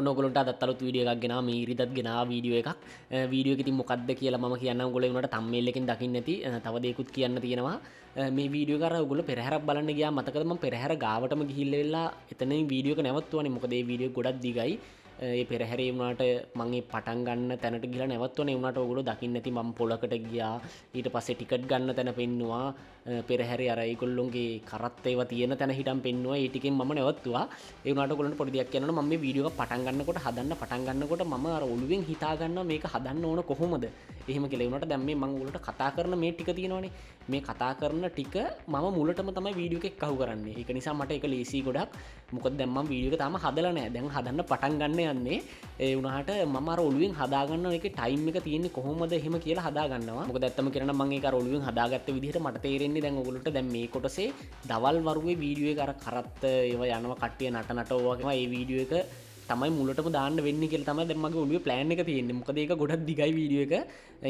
ඔන්න ඔයගොල්ලන්ට අදත් අලුත් වීඩියෝ එකක් ගෙනාවා. මේ ඉරිදත් ගෙනාවා වීඩියෝ එකක්. වීඩියෝ එක ඉතින් මොකක්ද කියලා මම කියන්නම්. ඔයගොල්ලෝ උනට thumbnail එකෙන් දකින්න ඇති. තව දෙයක්ත් කියන්න තියෙනවා. මේ වීඩියෝ එක අර ඔයගොල්ලෝ පෙරහැරක් බලන්න ගියා. මතකද මම පෙරහැර ගාවටම ගිහිල්ලා වෙලා එතනින් වීඩියෝ එක නැවතුවානේ. මොකද මේ වීඩියෝ ගොඩක් දිගයි. ඒ පෙරහැරේ වුණාට මම ඒ පටන් ගන්න තැනට ගිහලා නැවතුනේ. වුණාට ඔයගොල්ලෝ දකින්න ඇති මම පොලකට ගියා. ඊට පස්සේ ටිකට් ගන්න තැන පෙන්නුවා. පෙරහැරේ අර ඒගොල්ලොන්ගේ කරත් ඒවා තියෙන තැන හිටන් පෙන්නුවා. ඒ ටිකෙන් මම නැවතුවා. ඒ වුණාට ඔයගොල්ලන්ට පොඩි දෙයක් කියන්නම්. මම මේ වීඩියෝ එක පටන් ගන්නකොට හදන්න පටන් ගන්නකොට මම අර ඔළුවෙන් හිතා ගන්නවා මේක හදන්න ඕන කොහොමද? එහෙම කියලා. ඒ වුණාට දැන් මේ මම ඔයගොල්ලන්ට කතා කරන මේ ටික තියෙනවනේ. මේ කතා කරන ටික මම මුලටම තමයි වීඩියෝ එකේ කහුව කරන්නේ. ඒක නිසා මට ඒක ලේසි ගොඩක්. මොකද දැන් මම වීඩියෝ එක තාම හදලා නැහැ. දැන් හදන්න පටන් ගන්න යන්නේ. ඒ වුණාට මම අර ඔළුවෙන් හදාගන්නවා. ඒකේ ටයිම් එක තියෙන්නේ කොහොමද එහෙම කියලා හදාගන්නවා. මොකද ඇත්තම කියනවා මම ඒක අර ඔළුවෙන් හදාගත්ත විදිහට මට තේරෙන්නේ දැන් ඔයගොල්ලන්ට දැන් මේ කොටසේ දවල් වරුවේ වීඩියෝ එක අර කරත්ත ඒවා යනවා කට්ටිය නට වගේ මේ වීඩියෝ එක තමයි මුලටම දාන්න වෙන්නේ කියලා තමයි දැන් මගේ ඔළුවේ ප්ලෑන් එක තියෙන්නේ. මොකද ඒක ගොඩක් දිගයි වීඩියෝ එක.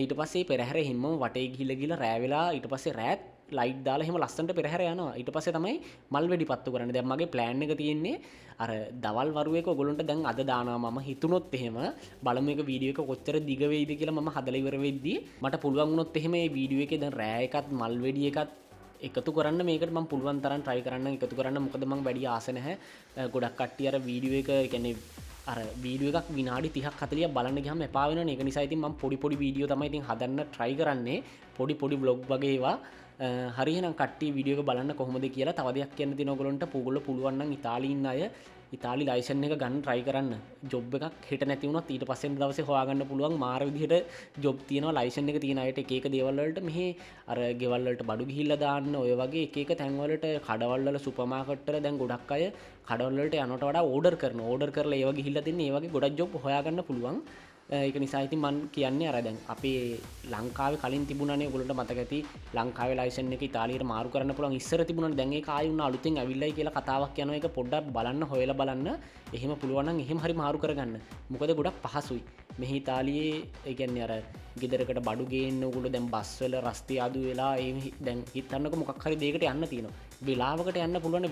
ඊට පස්සේ පෙරහැර හිම්මම වටේ ගිහිල්ලා රෑ වෙලා ඊට පස්සේ රෑත් ලයිට් දාලා එහෙම ලස්සනට පෙරහැර යනවා. ඊට පස්සේ තමයි මල් වෙඩි පත්තු කරන්නේ. දැන් මගේ ප්ලෑන් එක තියෙන්නේ අර දවල් වරුවේක ඔයගොල්ලන්ට දැන් අද දානවා මම හිතුනොත් එහෙම බලමු මේක වීඩියෝ එක කොච්චර දිග වෙයිද කියලා මම හදලා ඉවර වෙද්දී මට පුළුවන් වුණොත් එහෙම මේ වීඩියෝ එකේ දැන් රෑ එකත් මල් වෙඩි එකත් එකතු කරන්න මේකට මම පුළුවන් තරම් try කරන්න එකතු කරන්න. මොකද මම වැඩි ආස නැහැ. ගොඩක් කට්ටිය අර වීඩියෝ එක කියන්නේ අර වීඩියෝ එකක් විනාඩි 30ක් 40ක් බලන්න ගියාම එපා වෙනවනේ. ඒක නිසා ඉතින් මම පොඩි වීඩියෝ තමයි ඉතින් හදන්න try කරන්නේ. පොඩි vlog වගේ ඒවා. හරියනම් කට්ටිය වීඩියෝ එක බලන්න කොහොමද කියලා. තව දෙයක් කියන්න තියෙන ඔයගොල්ලන්ට පුගොල්ලෝ පුළුවන් නම් ඉතාලියේ ඉන්න අය ඉතාලි ලයිසන් එක ගන්න try කරන්න. ජොබ් එකක් හෙට නැති වුණත් ඊට පස්සේ දවසේ හොයාගන්න පුළුවන් මාර විදිහට ජොබ් තියෙනවා. ලයිසන් එක තියෙන අයට එක දේවල් වලට මෙහි අර ගෙවල් වලට බඩු ගිහිල්ලා දාන්න ඔය වගේ එක තැන් වලට කඩවල් වල සුපර් මාකට් වල දැන් ගොඩක් අය කඩවල් වලට යනවට වඩා ඕඩර් කරලා ඒව ගිහිල්ලා තින්නේ. ඒ වගේ ගොඩක් ජොබ් හොයාගන්න පුළුවන්. ඒක නිසා ඉතින් මම කියන්නේ අර දැන් අපේ ලංකාවේ කලින් තිබුණානේ ඔයගොල්ලන්ට මතක ඇති ලංකාවේ ලයිසන් එක ඉතාලියට මාරු කරන්න පුළුවන් ඉස්සර තිබුණානේ. දැන් ඒක ආයෙ උන අලුතෙන් ඇවිල්ලායි කියලා කතාවක් යනවා. ඒක පොඩ්ඩක් බලන්න හොයලා බලන්න. එහෙම පුළුවන් නම් එහෙම හරි මාරු කරගන්න. මොකද ගොඩක් පහසුයි. මෙහි ඉතාලියේ ඒ කියන්නේ අර ගෙදරකට බඩු ගේන්න ඕගොල්ලෝ දැන් බස් වල රස්තිය අඩු වෙලා ඒ දැන් හිතන්නකො මොකක් හරි දෙයකට යන්න තියෙනවා. වෙලාවකට යන්න පුළුවන්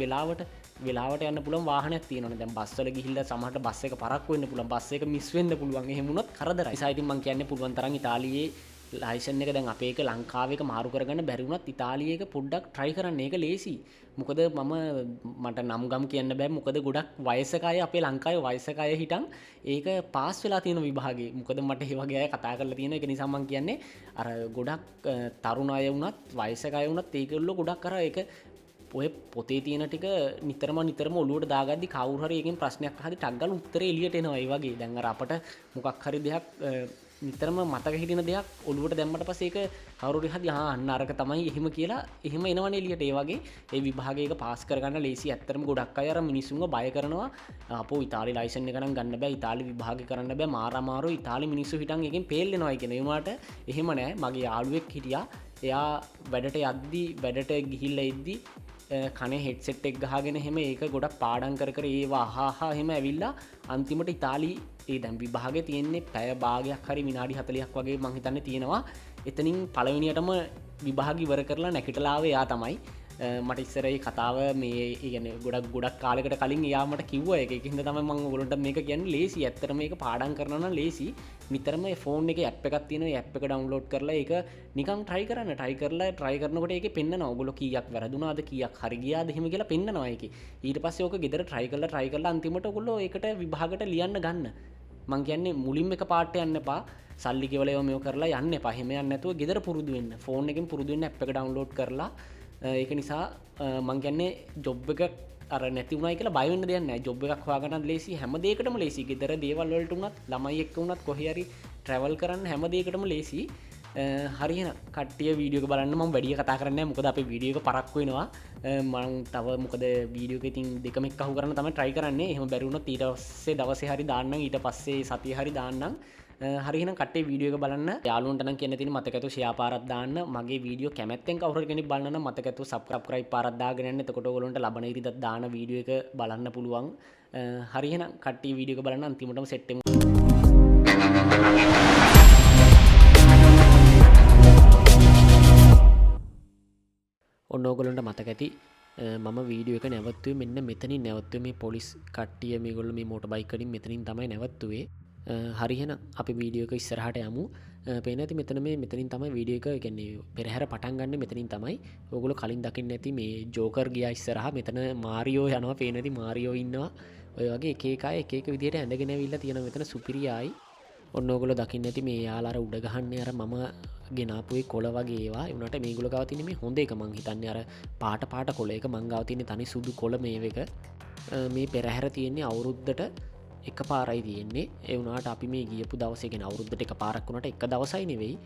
වෙලාවට යන්න පුළුවන් වාහනයක් තියෙනවනේ. දැන් බස් වල ගිහිල්ලා සමහරට බස් එක පරක්කු වෙන්න පුළුවන්. බස් එක මිස් වෙන්න පුළුවන්. එහෙම වුණොත් කරදරයි. ඒ නිසා ඉතින් මම කියන්නේ පුළුවන් තරම් ඉතාලියේ ලයිසන් එක දැන් අපේ එක ලංකාවේ එක මාරු කරගන්න බැරි වුණත් ඉතාලියේ එක පොඩ්ඩක් try කරන්න. ඒක ලේසි. මොකද මට නම් ගම් කියන්න බෑ. මොකද ගොඩක් වයසක අය අපේ ලංකාවේ වයසක අය හිටන් ඒක පාස් වෙලා තියෙන විභාගේ. මොකද මට ඒ වගේ අය කතා කරලා තියෙනවා. ඒක නිසා මම කියන්නේ අර ගොඩක් තරුණ අය වුණත් වයසක අය වුණත් ඒගොල්ලෝ ගොඩක් අර ඒක ඔය පොතේ තියෙන ටික නිතරම ඔලුවට දාගද්දි කවුරු හරි එකෙන් ප්‍රශ්නයක් අහද්දි ටක් ගාලා උත්තරේ එළියට එනවා. ඒ වගේ දැන් අර අපට මොකක් හරි දෙයක් නිතරම මතක හිටින දෙයක් ඔලුවට දැම්මට පස්සේ ඒක කවුරු හරි හදි අන්න අරක තමයි එහෙම කියලා එහෙම එනවනේ එළියට. ඒ වගේ ඒ විභාගයක පාස් කරගන්න ලේසි. ඇත්තටම ගොඩක් අය අර මිනිස්සුන්ව බය කරනවා. අපෝ ඉතාලි ලයිසන් එක නම් ගන්න බෑ. ඉතාලි විභාගේ කරන්න බෑ. මාර අමාරු ඉතාලි මිනිස්සු හිටන් එකෙන් පේල් වෙනවා කියන. ඒ වුණාට එහෙම නෑ. මගේ යාළුවෙක් හිටියා. එයා වැඩට ගිහිල්ලා එද්දි කනේ හෙඩ්සෙට් එක ගහගෙන එහෙම ඒක ගොඩක් පාඩම් කර ඒවා අහහා එහෙම ඇවිල්ලා අන්තිමට ඉතාලි ඒ දැන් විභාගේ තියෙන්නේ පැය භාගයක් හරි විනාඩි 40ක් වගේ මං හිතන්නේ තියෙනවා. එතනින් පළවෙනියටම විභාග ඉවර කරලා නැගිටලා ආවේ එයා තමයි. මට ඉස්සර ඒ කතාව මේ කියන්නේ ගොඩක් කාලයකට කලින් එයා මට කිව්වා ඒක. ඒකින්ද තමයි මම ඔයගොල්ලන්ට මේක කියන්නේ ලේසි. ඇත්තට මේක පාඩම් කරනවා නම් ලේසි. නිතරම මේ ෆෝන් එකේ ඇප් එකක් තියෙනවා. ඒ ඇප් එක ඩවුන්ලෝඩ් කරලා ඒක නිකන් try කරනකොට ඒකේ පෙන්නනවා. ඔයගොල්ලෝ කීයක් වැරදුනාද කීයක් හරි ගියාද එහෙම කියලා පෙන්නනවා ඒකේ. ඊට පස්සේ ඕක ගෙදර try කරලා අන්තිමට ඔයගොල්ලෝ ඒකට විභාගයට ලියන්න ගන්න. මං කියන්නේ මුලින්ම එක පාට යන්න එපා. සල්ලි ගෙවලා ඒව මේව කරලා යන්න එපා. එහෙම යන්නේ නැතුව ගෙදර පුරුදු වෙන්න. ෆෝන් එකෙන් පුරුදු වෙන්න ඇප් එක ඩවුන්ලෝඩ් කරලා ඒක නිසා මං කියන්නේ ජොබ් එක අර නැති වුණයි කියලා බය වෙන්න දෙයක් නැහැ. ජොබ් එකක් හොයාගන්නත් ලේසි. හැම දෙයකටම ලේසි. ගෙදර දේවල් වලට උනත් ළමයි එක්ක උනත් කොහේ හරි ට්‍රැවල් කරන්න හැම දෙයකටම ලේසි. හරියන කට්ටිය වීඩියෝ එක බලන්න. මම වැඩි කතා කරන්නේ නැහැ. මොකද අපේ වීඩියෝ එක පරක්කු වෙනවා. මම තව මොකද වීඩියෝ එක ඉතින් දෙකම එක්ක අහු කරන්න තමයි try කරන්නේ. එහෙම බැරි වුණොත් ඊට පස්සේ දවසේ හරි දාන්නම්. ඊට පස්සේ සතිය හරි දාන්නම්. හරිනම් කට්ටිය වීඩියෝ එක බලන්න. යාළුවන්ට නම් කියන්න තියෙන මතක ඇතුව ෂෙයා පාරක් දාන්න. මගේ වීඩියෝ කැමැත්තෙන් කවුරු හරි කෙනෙක් බලන්න නම් මතක ඇතුව subscribe පාරක් දාගෙන යන්න. එතකොට ඔයගොල්ලන්ට ලබන ඉරිදා දාන වීඩියෝ එක බලන්න පුළුවන්. හරිනම් කට්ටිය වීඩියෝ එක බලන්න අන්තිමටම සෙට් වෙමු. ඔන්න ඕගොල්ලන්ට මතක ඇති මම වීඩියෝ එක නැවත්තුවේ මෙන්න මෙතනින් නැවත්තුවේ මේ පොලිස් කට්ටිය මේගොල්ලෝ මේ මෝටර් බයික් වලින් මෙතනින් තමයි නැවත්තුවේ. හරි එහෙනම් අපි වීඩියෝ එක ඉස්සරහට යමු. පේන ඇති මෙතන මේ මෙතනින් තමයි වීඩියෝ එක කියන්නේ පෙරහැර පටන් ගන්න මෙතනින් තමයි. ඔයගොල්ලෝ කලින් දකින්න ඇති මේ ජෝකර් ගියා ඉස්සරහා මෙතන මාරියෝ යනවා පේන ඇති මාරියෝ ඉන්නවා. ඔය වගේ එක එක අය එක එක විදිහට ඇඳගෙන ඇවිල්ලා තියෙනවා මෙතන සුපිරියයි. ඔන්න ඔයගොල්ලෝ දකින්න ඇති මේ යාලා අර උඩ ගහන්නේ අර මම ගෙනාපුවේ කොළ වගේ ඒවා. ඒ උනාට මේගොල්ලෝ ගාව තියෙන්නේ මේ හොඳ එක මං හිතන්නේ අර පාට කොළ එක මං ගාව තියෙන්නේ තනි සුදු කොළ මේවක. මේ පෙරහැර තියෙන්නේ අවුරුද්දට එක පාරයි තියෙන්නේ. ඒ වුණාට අපි මේ ගියපු දවසේ කියන අවුරුද්දට එක පාරක් වුණාට එක දවසයි නෙවෙයි.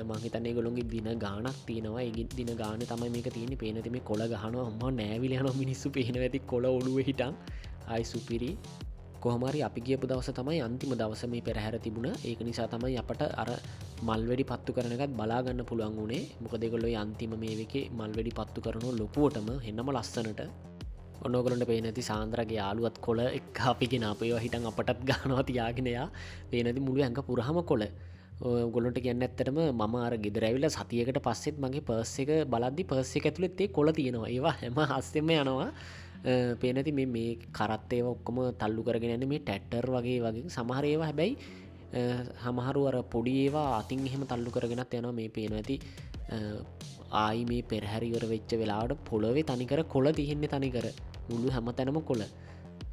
මං හිතන්නේ ඒගොල්ලෝගේ දින ගාණක් තියෙනවා. ඒ දින ගානේ තමයි මේක තියෙන්නේ. පේන ඇති මේ කොළ ගහනවා අම්මා නෑවිල යනවා මිනිස්සු පේනවා ඇති කොළ ඔළුවේ හිටන්. ආයි සුපිරි. කොහොම හරි අපි ගියපු දවස තමයි අන්තිම දවස මේ පෙරහැර තිබුණා. ඒක නිසා තමයි අපට අර මල්වැඩි පත්තු කරන එකත් බලා ගන්න පුළුවන් වුණේ. මොකද ඒගොල්ලෝ අන්තිම මේකේ මල්වැඩි පත්තු කරනවා ලොකුවටම හෙන්නම ලස්සනට. ඔන්න ඔයගොල්ලන්ට පේන ඇති සාන්ද්‍රගේ යාළුවත් කොළ එක්ක අපි ගෙන අපේවා හිටන් අපටත් ගන්නවා තියාගෙන යා. පේන ඇති මුළු ඇඟ පුරාම කොළ. ඔයගොල්ලන්ට කියන්න ඇත්තටම මම අර ගෙදර ඇවිල්ලා සතියකට පස්සෙත් මගේ පර්ස් එක බලද්දි පර්ස් එක ඇතුළෙත් ඒ කොළ තියෙනවා. ඒවා හැම හස්සෙම යනවා. පේන ඇති මේ කරත් ඒවා ඔක්කොම තල්ලු කරගෙන යන්නේ මේ ටැටර් වගේ සමහර ඒවා හැබැයි සමහරු අර පොඩි ඒවා අතින් එහෙම තල්ලු කරගෙනත් යනවා. මේ පේන ඇති ආයි මේ පෙරහැර ඉවර වෙච්ච වෙලාවට පොළවේ තනිකර කොළ තියෙන්නේ තනිකර මුළු හැමතැනම කොළ.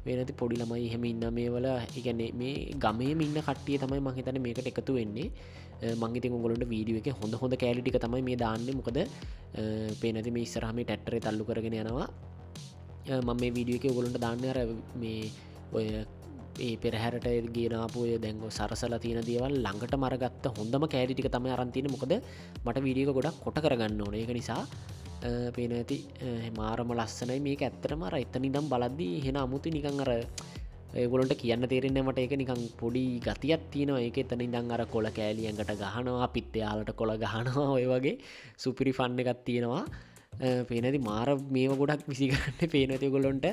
මේ නැති පොඩි ළමයි එහෙම ඉන්න මේවල ඒ කියන්නේ මේ ගමේම ඉන්න කට්ටිය තමයි මම හිතන්නේ මේකට එකතු වෙන්නේ. මම ඉතින් ඔයගොල්ලන්ට වීඩියෝ එකේ හොඳ කැලි ටික තමයි මේ දාන්නේ. මොකද පේන ඇති මේ ඉස්සරහා මේ ට්‍රැක්ටරේ තල්ලු කරගෙන යනවා. මම මේ වීඩියෝ එකේ ඔයගොල්ලන්ට දාන්නේ අර මේ ඔය ඒ පෙරහැරට ගෙනාපු ඔය දැන් සරසලා තියෙන දේවල් ළඟටම අරගත්ත හොඳම කැලි ටික තමයි අරන් තියෙන්නේ. මොකද මට වීඩියෝ එක ගොඩක් කොට කරගන්න ඕනේ. ඒක නිසා පේන ඇති මාරම ලස්සනයි මේක ඇත්තටම අර එතන ඉඳන් බලද්දී එහෙන අමුතු නිකන් අර ඒගොල්ලන්ට කියන්න තේරෙන්නේ මට ඒක නිකන් පොඩි ගතියක් තියෙනවා. ඒක එතන ඉඳන් අර කොළ කෑලි ඇඟට ගහනවා අපිත් යාලට කොළ ගහනවා ඔය වගේ සුපිරි ෆන් එකක් තියෙනවා. පේන ඇති මාර මේව ගොඩක් විසිකරන්න පේන ඇති ඔයගොල්ලන්ට.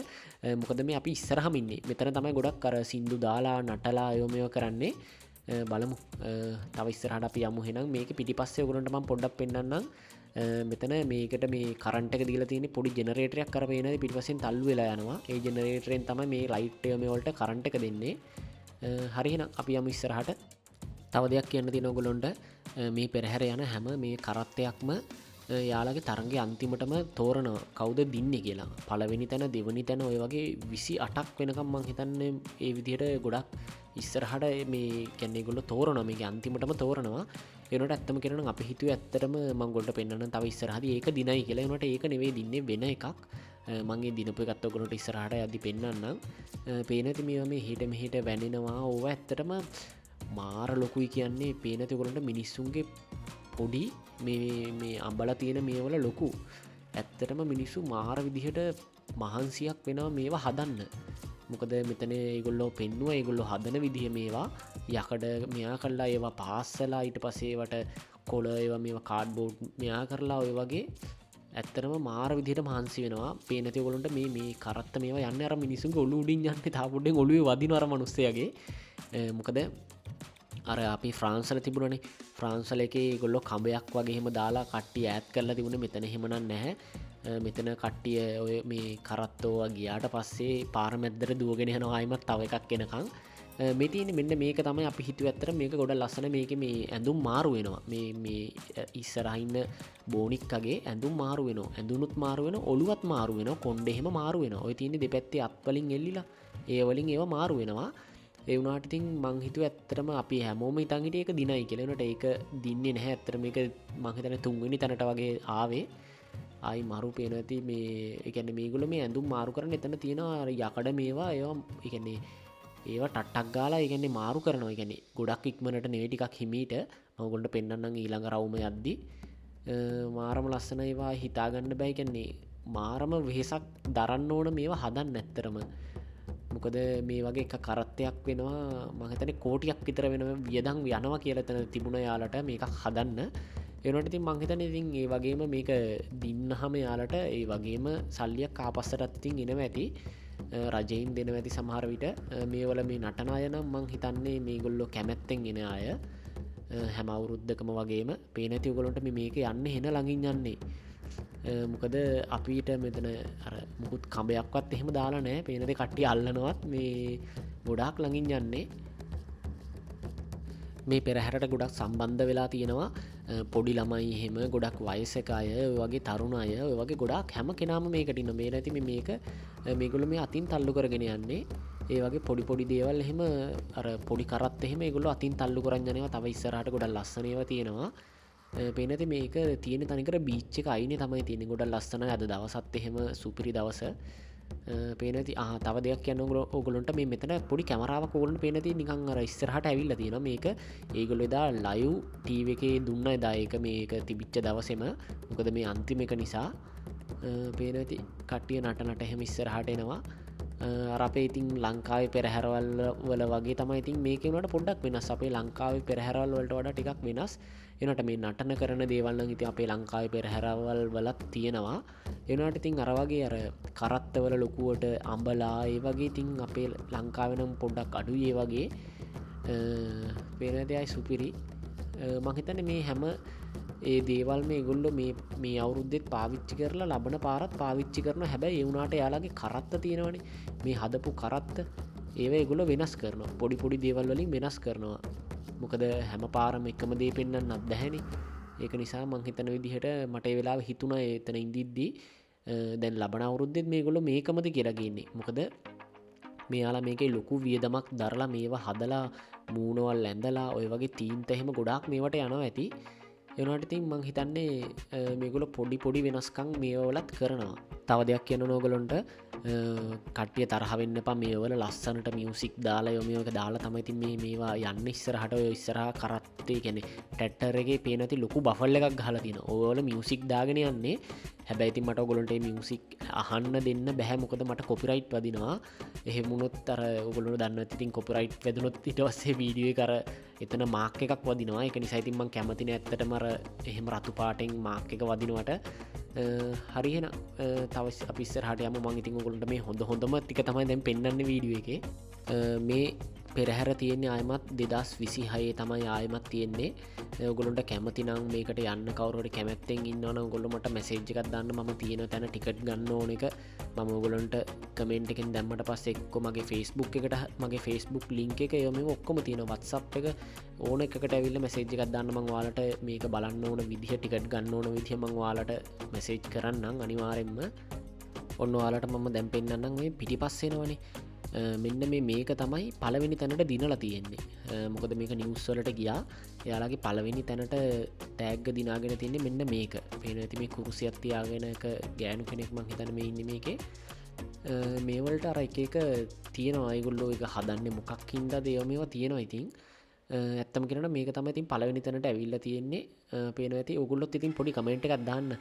මොකද මේ අපි ඉස්සරහම ඉන්නේ මෙතන තමයි ගොඩක් අර සින්දු දාලා නටලා අයෝ මේව කරන්නේ. බලමු තව ඉස්සරහට අපි යමු. එහෙනම් මේක පිටිපස්සේ ඔයගොල්ලන්ට මම පොඩ්ඩක් පෙන්නන්නම්. මෙතන මේකට මේ කරන්ට් එක දීලා තියෙන්නේ පොඩි ජෙනරේටරයක් අර පේනද පිටිපස්සෙන් තල්ලු වෙලා යනවා. ඒ ජෙනරේටරෙන් තමයි මේ ලයිට් එක මේ වලට කරන්ට් එක දෙන්නේ. හරි එහෙනම් අපි යමු ඉස්සරහට. තව දෙයක් කියන්න තියෙනවා ඔයගොල්ලන්ට. මේ පෙරහැර යන හැම මේ කරත්තයක්ම යාලගේ තරගේ අන්තිමටම තෝරනවා කවුද දින්නේ කියලා. පළවෙනි තැන දෙවනි තැන ඔය වගේ 28ක් වෙනකම් මං හිතන්නේ ඒ විදිහට ගොඩක් ඉස්සරහට මේ කියන්නේ ඒගොල්ලෝ තෝරනවා. මේක අන්තිමටම තෝරනවා. ඒනට ඇත්තම කියනවා නම් අපි හිතුවේ ඇත්තටම මං ගොල්ලන්ට පෙන්නන්න තව ඉස්සරහදී ඒක දිනයි කියලා. ඒනට ඒක නෙවෙයි දින්නේ වෙන එකක්. මං ඒ දිනපු එකත් ඔයගොල්ලන්ට ඉස්සරහට යද්දි පෙන්නන්නම්. පේන ඇති මේවා මේ හිට මෙහිට වැනෙනවා. ඕව ඇත්තටම මාර ලොකුයි කියන්නේ. පේන ඇති ඔයගොල්ලන්ට මිනිස්සුන්ගේ පොඩි මේ අඹලා තියෙන මේවල ලොකු. ඇත්තටම මිනිස්සු මාර විදිහට මහන්සියක් වෙනවා මේවා හදන්න. මොකද මෙතන ඒගොල්ලෝ පෙන්නුවා ඒගොල්ලෝ හදන විදිහ මේවා යකඩ මෙයා කරලා ඒවා පාස්සලා ඊට පස්සේ ඒවට කොළ ඒවා මේවා කාඩ්බෝඩ් මෙයා කරලා ඔය වගේ ඇත්තටම මාර විදිහට මහන්සි වෙනවා. පේන නැති ඔයගොල්ලන්ට මේ කරත්ත මේවා යන්නේ අර මිනිස්සුන්ගේ ඔළුව උඩින් යන්නේ තා පොඩ්ඩෙන් ඔළුවේ වදින අර මිනිස්සයාගේ. මොකද අර අපි ෆ්‍රාන්ස් වල තිබුණනේ ෆ්‍රාන්ස් වල එකේ ඒගොල්ලෝ කඹයක් වගේ එහෙම දාලා කට්ටිය ඈත් කරලා තිබුණේ. මෙතන එහෙම නැහැ. මෙතන කට්ටිය ඔය මේ කරත්තෝවා ගියාට පස්සේ පාර මැද්දට දුවගෙන යනවා ආයිමත් තව එකක් එනකන්. මේ තියෙන්නේ මෙන්න මේක තමයි අපි හිතුවේ ඇත්තට මේක ගොඩක් ලස්සන. මේකේ මේ ඇඳුම් මාරු වෙනවා. මේ ඉස්සරහින් ඉන්න බෝනික්කගේ ඇඳුම් මාරු වෙනවා. ඇඳුනුත් මාරු වෙනවා. ඔළුවත් මාරු වෙනවා. කොණ්ඩේ එහෙම මාරු වෙනවා. ඔය තියෙන්නේ දෙපැත්තේ අත් වලින් එල්ලිලා ඒ වලින් ඒවා මාරු වෙනවා. ඒ වුණාට ඉතින් මං හිතුවේ ඇත්තටම අපි හැමෝම හිතන් හිටියේ ඒක දිනයි කියලා. ඒනට ඒක දින්නේ නැහැ. ඇත්තට මේක මං හිතන්නේ තුන්වෙනි තැනට වගේ ආවේ. ආයි මරු පේන ඇති මේ ඒ කියන්නේ මේගොල්ලෝ මේ ඇඳුම් මාරු කරන එතන තියෙනවා යකඩ මේවා ඒවා ඒ කියන්නේ ඒවා ටට්ටක් ගාලා ඒ කියන්නේ මාරු කරනවා. ඒ කියන්නේ ගොඩක් ඉක්මනට නෙවෙයි ටිකක් හිමීට මම ඔයගොල්ලන්ට පෙන්නන්නම් ඊළඟ රවුම යද්දි. මාරම ලස්සන ඒවා හිතා ගන්න බෑ. ඒ කියන්නේ මාරම වෙහසක් දරන්න ඕන මේවා හදන්න ඇත්තරම. මොකද මේ වගේ එක කරත්තයක් වෙනවා මම හිතන්නේ කෝටියක් විතර වෙනවා වියදම් යනවා කියලා එතන තිබුණා යාලට මේක හදන්න. ඒනට ඉතින් මං හිතන්නේ ඉතින් ඒ වගේම මේක දින්නහම යාලට ඒ වගේම සල්ලියක් ආපස්සටත් ඉතින් එනවා ඇති. රජයෙන් දෙනවා ඇති සමහර විට. මේවල මේ නටන අය නම් මං හිතන්නේ මේගොල්ලෝ කැමැත්තෙන් එන අය. හැම අවුරුද්දකම වගේම පේන ඇති ඔයගොල්ලන්ට මේක යන්නේ හෙන ළඟින් යන්නේ. මොකද අපිට මෙතන අර මුකුත් කඹයක්වත් එහෙම දාලා නෑ පේනද කට්ටිය අල්ලනවත් මේ ගොඩාක් ළඟින් යන්නේ මේ පෙරහැරට ගොඩක් සම්බන්ධ වෙලා තියෙනවා පොඩි ළමයි එහෙම ගොඩක් වයසක අය වගේ තරුණ අය වගේ ගොඩක් හැම කෙනාම මේකටින්න මේ නැති මේක මේගොල මේ අතින් තල්ලු කරගෙන යන්නේ ඒ වගේ පොඩි පොඩි දේවල් එහෙම අර පොඩි කරත් එහෙම ඒගොල්ලො අතින් තල්ලු කරන්නනවා තව ඉස්සරහට ගොඩක් ලස්සනව තියෙනවා පේනති මේක තියෙන තනිකර බීච්චක අයින තමයි තියෙන ගොඩ ලස්සන අද දවසත් එහෙම සුපිරි දවස පේනති තව දෙයක් කියන්න ඔගොලොන්ට මේ මෙතන පොඩි කැමරාව කෝලට පේනති නිකං අර ඉස්සරහට ඇවිල්ල තියෙන මේක ඒගොල එදා ලයව් ටීව එකේ දුන්න එදායක මේක තිබිච්ච දවසෙම මොකද මේ අන්තිම එක නිසා පේනති කට්ටිය නටනට එහෙම ඉස්සරහට එනවා අපේ ඉතින් ලංකාව පෙරහැරවල් වල වගේ තමයි ඉතින් මේකනට පොඩ්ඩක් වෙනස් අපේ ලංකාව පෙරහැරවල් වලට වඩා ටිකක් වෙනස් එනට මේ නටන කරන දේවල්න්න ඉති අපේ ලංකාව පෙරහැරවල් වලත් තියෙනවා එනට ඉතින් අරවගේ අර කරත්තවල ලොකුවට අම්බලා ඒ වගේ ඉතින් අපේ ලංකාවෙනම් පොඩ්ඩක් අඩු ඒ වගේ පේනදයයි සුපිරි මහිතන මේ හැම ඒ දේවල් මේ ගොල්ල මේ අවුරුද්දෙත් පාවිච්චි කරලා ලබන පාරත් පාවිච්චි කරන හැබැයි එවුනාට යාලාගේ කරත්ත තියෙනවනේ මේ හදපු කරත්ත ඒව ගොල වෙනස් කරන පොඩි පොඩි දේවල් වලින් වෙනස් කරනවා මොකද හැම පාරම එකම දේ පෙන්න්න අත්දැහැනි ඒක නිසා මංහිතන විදිහට මට වෙලා හිතුන එතන ඉදිද්දී දැන් ලබන අවුරුද්දෙත් මේ ගොල මේකමද කියලාගන්නේ මොකද මේයාලා මේක ලොකු වියදමක් දරලා මේවා හදලා මූුණවල් ඇඳලා ඔය වගේ තීන්ත එහෙම ගොඩාක් මේවට යනවා ඇති එනට ඉතින් මං හිතන්නේ මේගොල පොඩි පොඩි වෙනස්කං මේවලත් කරනවා තව දෙයක් කියන නෝගලොන්ට කට්ටිය තරහවෙන්න පා මේවල ලස්සනට මියසික් දාලා යොමියෝක දාලා තමයිති මේවා යන්න ඉස්සරහට ඉස්සරහ කරත්තේ ගැන ටැට්ටරගේ පේනති ලොකු බෆල්ල එකක් ගහලතින ඕවල මියසික් දාගෙන යන්නේ හැබැයිති මට ගොලොන්ට මියසික් අහන්න දෙන්න බැහැ මොකද මට කොපිරයිට් වදිනවා එහෙමුණොත් අර ඔගොලු දන්න ඉතින් කොපිරයිට් වැදනොත් ඉටවස්සේ වීඩියෝ කර එතන මාක් එකක් වදිනවා එක නිසයිතින්ම කැමතින ඇත්තට මර එහෙම රතු පාටෙන් මාක් එක වදිනවට හරිහෙන තවස් අපිස්සරහට යම මං ඉතින් ඔගොලට මේ හොඳම ටික තමයි දැන් පෙන්න්න වීඩියෝ එක මේ පෙරහැර තියෙන්නේ ආයමත් 2026 තමයි ආයමත් තියෙන්නේ ඔගොලොන්ට කැමතිනම් මේකට යන්න කවරුවට කැමැත්තෙන් ඉන්නවන ගොල්ලොමට මැසේජ් එකක් දාන්න ම තියෙන තැන ටිකට් ගන්න ඕන එක මම ඔගොලොන්ට කමෙන්ට් එකෙන් දැම්මට පස්ස එක්කො මගේ ෆේස්බුක් එකට මගේ ෆේස්බුක් ලින්ක් එක යොම ඔක්කොම තියෙන වත්සප් එක ඕන එකට ඇවිල්ල මැසේජ් එකක් දාන්න මං වාලට මේක බලන්න ඕන විදිහ ටිකට් ගන්න ඕන විදිහ මං වාලට මැසේජ් කරන්නම් අනිවාරෙන්ම ඔන්න වාලට මම දැම් පෙන්න්නම් මේ පිටි පස්සෙනවනේ මෙන්න මේක තමයි පලවෙනි තැනට දිනලා තියෙන්නේ මොකද මේක නිවස්වලට ගියා එයාලාගේ පලවෙනි තැනට තෑග්ග දිනාගෙන තින්නේ මෙන්න මේක පේන ඇති මේ කුරුසියක් තියාගෙන එක ගෑනු කෙනෙක් මං හිතන මේ ඉන්න මේකේ මේවලට අර එක තියෙනවා අයගුල්ලෝ එක හදන්න මොකක් හින්ද දේවමවා තියෙනවා ඉතින් ඇත්තම කරන මේක තම ඉතින් පලවෙනි තැනට ඇවිල්ල තියෙන්නේ පේන ඇති ඔගුල්ලොත් ඉතින් පොඩි කමෙන්ට් එකක් දාන්න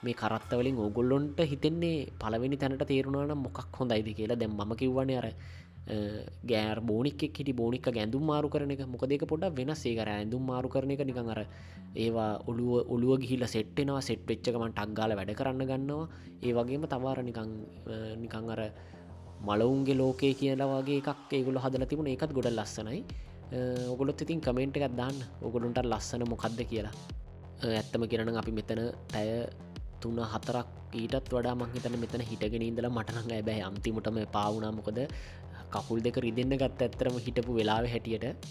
මේ කරත්තවලින් ඕගොල්ලොන්ට හිතෙන්නේ පලවෙනි තැනට තේරුණාන මොකක් හොඳයිද කියලා දැම් ම කිව්වන අර ගෑර් බෝනික් හිටි බෝනික් ගැඳුම් මාරු කරන එක මොකදක පොඩක් වෙනස් ඒකර ඇඳුම් මාරු කරන එක නිකං අර ඒවා ඔළුව ගිහිල සෙට්ටෙනවා සෙට් පෙච්චකමන් ටක්ගාල වැඩ කරන්න ගන්නවා ඒ වගේම තවාර නිකං අර මලවුන්ගේ ලෝකේ කියලා වගේ එකක් ඒගොල හදල තිබුණ ඒකත් ගොඩ ලස්සනයි ඔගොලොත් ඉතින් කමෙන්ට් එකක් දාන්න ඔගොලුන්ට ලස්සන මොකක්ද කියලා ඇත්තම කිරන අපි මෙතන තැය 3-4ක් ඊටත් වඩා මංහිතන මෙතන හිටගෙන ඉඳලා මටනඟ ඇබැයි අන්තිමටම පාවුනා මොකද කකුල් දෙක රිදෙන්න්න ගත් ඇත්තරම හිටපු වෙලාව හැටියට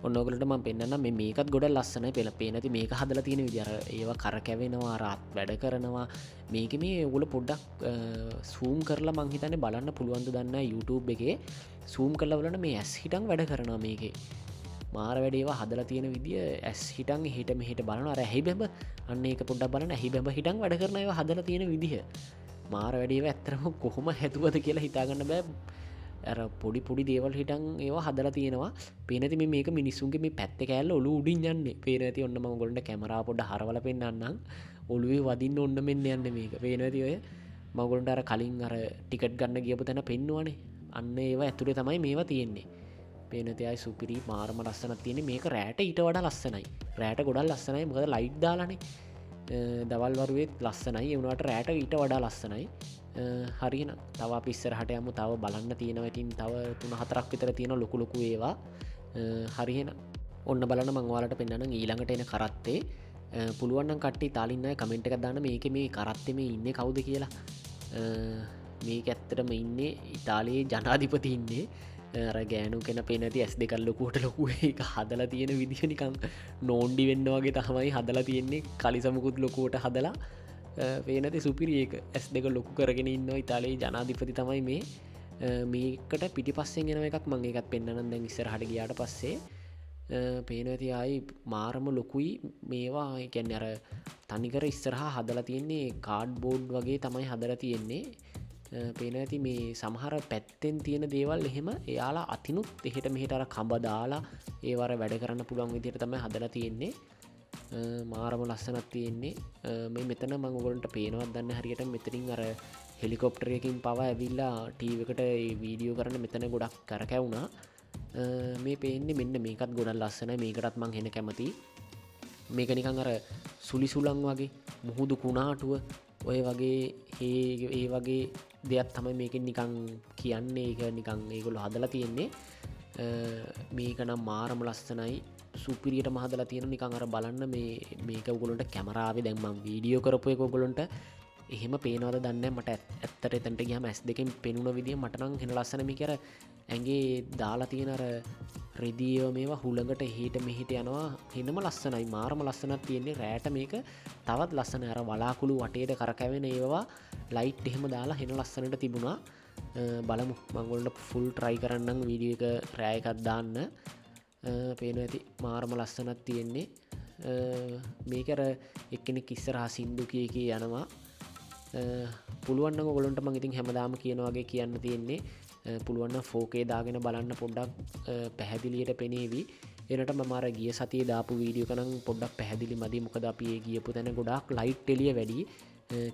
ඔන්නෝගලට ම පෙන්න්න මේකත් ගොඩ ලස්සන පෙළ පේනති මේක හදල තියෙන විදිර ඒවා කරකැවෙනවා රත් වැඩ කරනවා මේක මේ ඔගුල පොඩ්ඩක් සූම් කරලා මංහිතන බලන්න පුළුවන්ද දන්න YouTube එකේ සූම් කරලවලන මේ ඇස් හිටන් වැඩ කරනවා මේකේ මාර වැඩේවා හදලා තියෙන විදිිය ඇස් හිටන් හිට මෙහිට බලන අර ඇහි බැබ අන්න එක පොඩ්ඩක් බලන ඇහි බැබ හිටන් වැඩ කරන ඒවා හදලා තියෙන විදිහ මාර වැඩේව ඇත්තරම කොහොම හැතුවද කියලා හිතාගන්න බෑ ඇර පොඩි පොඩි දේවල් හිටන් ඒවා හදලා තියෙනවා පේනති මේක මිනිස්සුන්ගේ මේ පැත්ත කෑල්ල ඔලු උඩින් යන්නේ පේනති ඔන්නම ගොල්ට කැමරා පොඩ හරවල පෙන්න්නම් ඔළුවේ වදින්න ඔන්න මෙන්න යන්න මේක පේනති ඔය මගොල්ට අර කලින් අර ටිකට් ගන්න ගියපු තැන පෙන්වනේ අන්න ඒවා ඇතුළේ තමයි මේවා තියෙන්නේ පේනතියයි සුපිරි මාර්ම ලස්සනක් තියෙන මේක රෑට ඊට වඩා ලස්සනයි රෑට ගොඩල් ලස්සනයි මොකද ලයිට් දාලනේ දවල්වරුවෙත් ලස්සනයි එවුණට රෑට ඊට වඩා ලස්සනයි හරින තව පිස්සරහට යමු තව බලන්න තියෙනවටින් තව 3-4ක් විතර තියෙන ලොකුලොකු ඒවා හරිහෙන ඔන්න බලන්න මංවාලට පෙන්න්න ඊළඟට එන කරත්තේ පුළුවන්නම් කට්ටි තාලින්න කමෙන්ට් එකක් දාන්න මේක මේ කරත්තෙම ඉන්න කවුද කියලා. මේක ඇත්තටම ඉන්නේ ඉතාලයේ ජනාධිපති ඉන්නේ ගෑනු කෙන පෙනති ඇස් දෙකල් ලොකුවට ලොකුව එක හදලා තියෙන විදිහනිකං නෝන්ඩි වෙන්න වගේ තමයි හදලා තියෙන්නේ කලිසමකුත් ලොකුවට හදලා පේනති සුපිරි ඒක ඇස් දෙක ලොකු කරගෙන ඉන්න ඉතාලයේ ජනාධිපති තමයි මේ මේකට පිටි පස්සෙන් ගෙන එකක් මං එකත් පෙන්න්නන දැන් ඉස්සර හට ගියාට පස්සේ පේනති අයි මාරම ලොකුයි මේවා එකැන් අර තනිකර ඉස්සරහා හදලා තියෙන්නේ කාඩ් බෝඩ් වගේ තමයි හදලා තියෙන්නේ පේන ඇති මේ සමහර පැත්තෙන් තියෙන දේවල් එහෙම එයාලා අතිනුත් එහෙට මෙහිටර කඹදාලා ඒවර වැඩ කරන්න පුළුවන් විදියට තමයි හදලා තියෙන්නේ මාරම ලස්සනත් තියෙන්නේ මේ මෙතන මංගොලන්ට පේනවත් දන්න හරියට මෙතරින් අර හෙලිකොප්ටරයකින් පව ඇවිල්ලා ටීවකට වීඩියෝ කරන්න මෙතන ගොඩක් කරකැවුණා මේ පේන්නේ මෙන්න මේකත් ගොඩල් ලස්සන මේකටත් මං හෙන කැමති මේක නිකං අර සුලිසුලං වගේ මුහුදු කුණාටුව ඔය වගේ ඒ වගේ දෙයක් තමයි මේක නිකං කියන්නේ ඒක නිකං ඒගොල්ලො හදලා තියෙන්නේ මේක නම් මාරම ලස්සනයි සුපිරියට මහදලා තියෙන නිකං අර බලන්න මේක උගොලොන්ට කැමරාවේ දැන්මම් වීඩියෝ කරපු එක ඔගොලොන්ට එහෙම පේනවද දන්න මට ඇත්තට එතැට ගහම ඇස් දෙකින් පෙනුන විදිිය මටනං හෙන ලස්සනම කර ඇගේ දාලා තියෙනර රෙදියෝ මේවා හුළඟට හිට මෙහිට යනවා හෙනම ලස්සනයි මාරම ලස්සනත් තියෙන්නේ රෑට මේක තවත් ලස්සන අර වලාකුළු වටේට කරකැවෙන ඒවා ලයිට් එහෙම දාලා හෙන ලස්සනට තිබුණා බලමු මංගොල්ට ෆුල් ට්‍රයි කරන්නම් වීඩිය එක රෑයකත් දාන්න පේන ඇති මාරම ලස්සනත් තියෙන්නේ මේකර එක්කෙනෙක් ඉස්සරහා සින්දු කියක යනවා පුළුවන්න ගොලොන්ට මංඉතින් හැමදාම කියනවාගේ කියන්න තියෙන්නේ පුළුවන්න ෆෝකේ දාගෙන බලන්න පොඩ්ඩක් පැහැදිලියට පෙනේවී එනට මර ගිය සතිය දාපු වීඩියෝ කනම් පොඩ්ඩක් පැහැදිලි මදි මොකද අපේ ගියපු තැන ගොඩක් ලයිට් එලිය වැඩි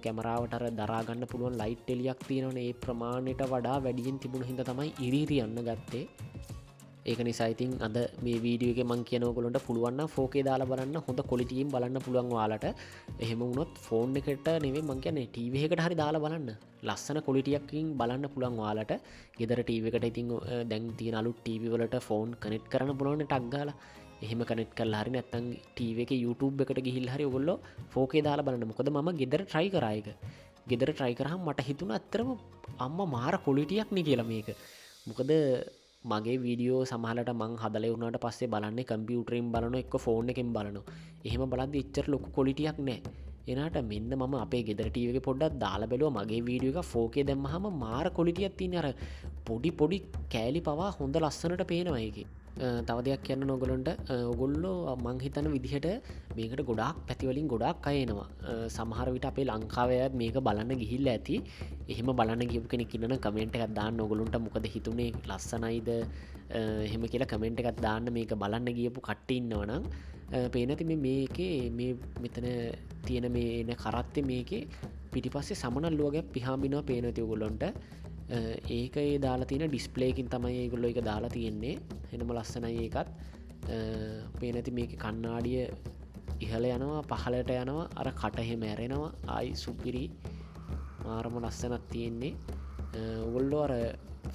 කැමරාවටර දරාගන්න පුළුවන් ලයිට් එලියක් තියෙනවන ඒ ප්‍රමාණයට වඩා වැඩියෙන් තිබුණ හිද තමයි ඉරිරි යන්න ගත්තේ ඒක නිසායිතින් අද මේ වීඩියෝගේ මං කියනකොලට පුළුවන්න ෆෝකේ දාලා බලන්න හොඳ කොලිටියම් බලන්න පුළුවන් වාලට එහෙම වුණොත් ෆෝන් එකට නෙවේ මං කියන ටීවහකට හරි දාලා බලන්න ලස්සන කොලිටියක්කින් බලන්න පුළුවන් වාලට ගෙදර ටීවකට ඉතින් දැන් තියෙන අලු ටීවවලට ෆෝන් කනෙට් කරන්න පුළුවන්න ටක්ගාල එහෙම කනෙට් කල් හරි නැත්තන් ටීව එක YouTube එකට ගිහිල් හරි ඔගොල්ලො ෆෝකේ දාලා බලන්න මොකද ම ගෙදර ට්‍රයි කරයක ගෙදර ට්‍රයි කරහම් මට හිතුන අත්තරම අම්ම මාර කොලිටියක් නේ කියලා මේක මොකද මගේ වීඩියෝ සමහලට මං හදල වුණට පස්සේ බලන්නේ කම්පියුටරින් බලන එක් ෆෝන් එකෙන් බලන එහෙම බලද ඉච්චර ලොකු කොලිටියක් නෑ එනට මෙන්න මම අපේ ගෙදරටීවක පොඩ්ඩක් දාල බැලුව මගේ වීඩියෝ එක ෆෝකේ දැම්මහම මාර කොලිටියක් තින අර පොඩි කෑලි පවා හොඳ ලස්සනට පේනවයකි තව දෙයක් කියන්න නොගොලොන්ට ඔගොල්ලෝ මංහිතන විදිහට මේකට ගොඩක් පැතිවලින් ගොඩක් අයනවා සමහර විට අපේ ලංකාවයත් මේක බලන්න ගිහිල්ල ඇති එහෙම බලන්න ගියපු කෙනෙක් ඉන්න කමෙන්ට් එකක් දාන්න ඔගොලුන්ට මොකද හිතුනේ ලස්සනයිද එහෙම කියලා කමෙන්ට් එකක් දාන්න මේක බලන්න ගියපු කට්ට ඉන්නවනම් පේනති මේකේ මේ මෙතන තියෙන මේ එන කරත්තේ මේකේ පිටිපස්සේ සමනල්ලුවගේ පිහාමිනවා පේනති ඔගොලොන්ට ඒක ඒ දාලා තියෙන ඩිස්පලේකින් තමයි ඒගොල්ලො එක දාලා තියෙන්නේ එනම ලස්සනයි ඒකත් පේනැති මේක කන්නාඩිය ඉහල යනවා පහලට යනවා අර කටහෙ මැරෙනවා ආයි සුපිරි මාරම ලස්සනත් තියෙන්නේ ඔගොල්ලෝ අර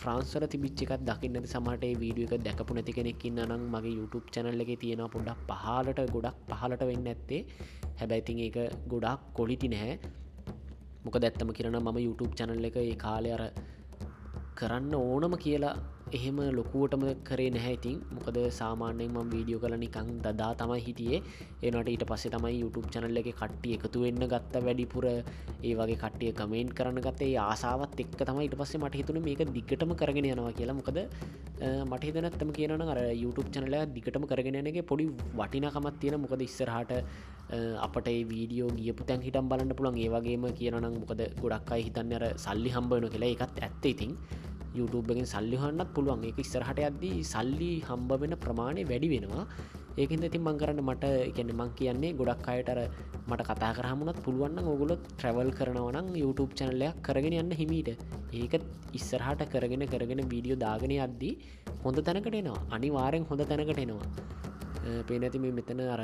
ෆ්‍රන්ස්වල තිබිච්ච එකත් දකින්නද සමට වීඩියෝ එක දැකපු නැති කෙනෙක්කින්න නම් මගේ YouTube චැනල් එක තියෙන පොඩක් පහලට ගොඩක් පහලට වෙන්න ඇත්තේ හැබැයිතින් ඒක ගොඩක් කොලිටි නැහැ මොක දැත්තම කිරන මම YouTube චැනල් එක ඒ කාලය අර කරන්න ඕනම කියලා එහෙම ලොකුවටම කරේ නැහැඉතින් මොකද සාමාන්‍යයෙන් ම වීඩියෝ කල නිකං දදා තමයි හිටියේ එනට ඊට පස්සේ තමයි YouTube චැනල්ල එක කට්ටිය එකතු වෙන්න ගත්ත වැඩිපුර ඒ වගේ කට්ටිය කමෙන්ට් කරන ගත්තේ ආසාවත් එක් තමයි ඊට පස්සේ මට හිතුන මේක දිගටම කරගෙන යනවා කියලා මොකද මට හිතනත්තම කියනන අර YouTube චැනල දිගටම කරගෙන යනගේ පොඩි වටිනකමත් තියෙන මොකද ඉස්සරහට අපට වීඩියෝ ගියපු තැන් හිටම් බලන්න පුළන් ඒවගේම කියනනම් මොකද ගොඩක් අයි හිතන්න අර සල්ලි හම්බයන කියලා එකත් ඇත්ත ඉතින් YouTube එකෙන් සල්ලි හන්නත් පුළුවන් ඒක ඉස්සරහට යද්දී සල්ලි හම්බ වෙන ප්‍රමාණය වැඩි වෙනවා ඒකෙන්ද ඉතින් මං කරන්න මට කියන්නේ මං කියන්නේ ගොඩක් අයට අර මට කතා කරාමුණත් පුළුවන් නම් ඕගොල්ලෝ ට්‍රැවල් කරනවා නම් YouTube channel එකක් කරගෙන යන්න හිමීට ඒක ඉස්සරහට කරගෙන වීඩියෝ දාගෙන යද්දී හොඳ තැනකට එනවා අනිවාර්යෙන් හොඳ තැනකට එනවා පේනැති මේ මෙතන අර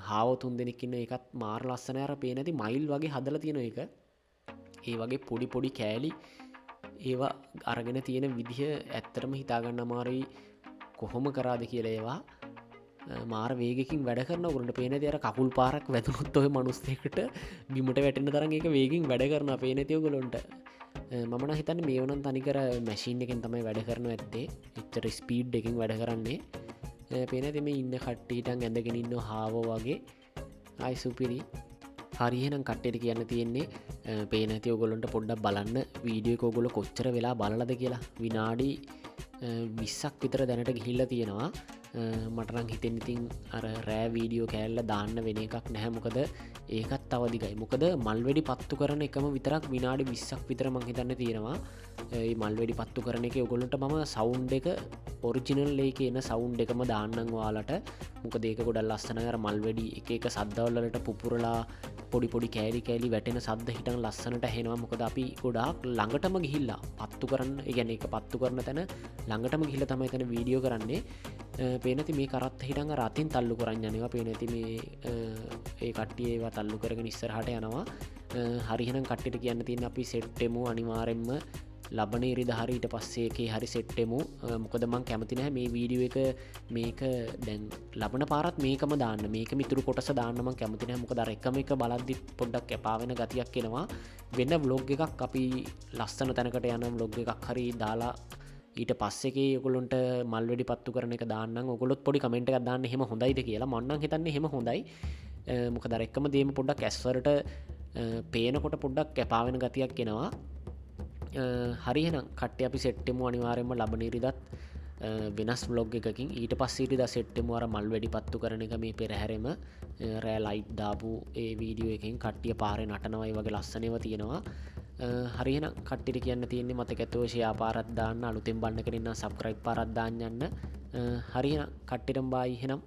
හාව තුන් දෙනෙක් ඉන්න එකත් මාර ලස්සන අර පේනැති මයිල් වගේ හදලා තියෙන එක ඒ වගේ පොඩි කෑලි ඒවා අරගෙන තියෙන විදිහ ඇත්තරම හිතාගන්න අමාරුයි කොහොම කරාද කියලා ඒවා මාර වේගකින් වැඩ කරන ගුරට පේන අර කකුල් පාරක් වැදුනොත් ඔය මනුස්සයකට බිමට වැටෙන තරන් එක වේගින් වැඩ කරන පේනතියෝ ගොලොන්ට මන හිතන්න මේ වනන් තනිකර මැසින් එකෙන් තමයි වැඩ කරන ඇත්තේ එච්චර ස්පීඩ් එකින් වැඩ කරන්නේ පේන තිම ඉන්න කට්ටීටන් ඇඳගෙන ඉන්න හාවෝ වගේ අයි සුපිරි හරිහෙනම් කට්ටට කියන්න තියෙන්නේ පේනති ඔගොලොන්ට පොඩ්ඩක් බලන්න වීඩියෝ කෝගොල කොච්චර වෙලා බලලද කියලා විනාඩි 20ක් විතර දැනට ගිහිල්ල තියෙනවා මටරං හිතෙන් ඉතින් අර රෑ වීඩියෝ කෑල්ල දාන්න වෙන එකක් නැහැ මොකද ඒකත් අවදිකයි මොකද මල්වැඩි පත්තු කරන එකම විතරක් විනාඩි 20ක් විතර මං හිතන්න තියෙනවා ඒ මල්වැඩි පත්තු කරන එක ඔගොලන්ට මම සවුන්් එක ඔරිජිනල් ඒ කියන සවුන්් එකම දාන්නන් වාලට මොකද ඒක ගොඩල් ලස්සන අර මල්වැඩි එක සද්දවල්ලට පුපුරලා පොඩි කෑලි කෑලි වැටෙන සද්ද හිටන් ලස්සනට හෙනවා මොකද අපි ගොඩාක් ළඟටම ගිහිල්ලා පත්තු කරන්න ගැන එක පත්තු කරන තැන ළඟටම ගිහිල්ල තමයි තැන වීඩියෝ කරන්නේ පේනති මේ කරත් හිටඟ රතින් තල්ලු කරන්න යනවා පේනැති මේ ඒ කට්ටිය ඒවා තල්ලු කරගෙන ඉස්සරහට යනවා හරිහනම් කට්ටිට කියන්න තින් අපි සෙට්ටෙමු අනිවාරෙන්ම ලබන ඉරිදහරීට පස්සේකේ හරි සෙට්ටෙමු මොකද මං කැමතිනහ මේ වීඩියෝ එක මේක දැන් ලබන පාරත් මේකම දාන්න මේක මිතුරු කොටස දාන්නම කැමතිනහ මොක දර එකම එක බලද්දි පොඩ්ඩක් එපාවෙන ගතියක් කෙනවා වෙන්න බ්ලොග් එකක් අපි ලස්සන තැනකට යන බ්ලොග් එකක් හරි දාලා ඊට පස්සෙකේ ඔගොලොන්ට මල්වැඩි පත්තු කරන එක දාන්න ඔගොලොත් පොඩි කමෙන්ට් එකක් දාන්න හෙම හොඳයිද කියලා මන්නන් හිතන්නේ හෙම හොඳයි මොක දරෙක්කම දේම පොඩ්ඩක් ඇස්වරට පේනකොට පොඩ්ඩක් කැපාවෙන ගතියක් කෙනවා හරිහෙනම් කට්ට අපි සෙට්ටෙමු අනිවාරෙන්ම ලබනීරිදත් වෙනස් බ්ලොග් එකකින් ඊට පස්සීටි ද සෙට්ටෙමුවර මල් වැඩි පත්තු කරන එක මේ පෙරහැරෙම රෑ ලයිට් දාපු ඒ වීඩියෝ එකින් කට්ටිය පාරය නටනවයි වගේ ලස්සනව තියෙනවා හරින කට්ටිට කියන්න තියෙන්නේ මත ඇතවශයා පාරත්දාන්න අලුතෙන් බන්න කරන්න සබ්ක්‍රයිප් පරත්දාන්නන්න හරින කට්ටිටම් බායිහෙනම්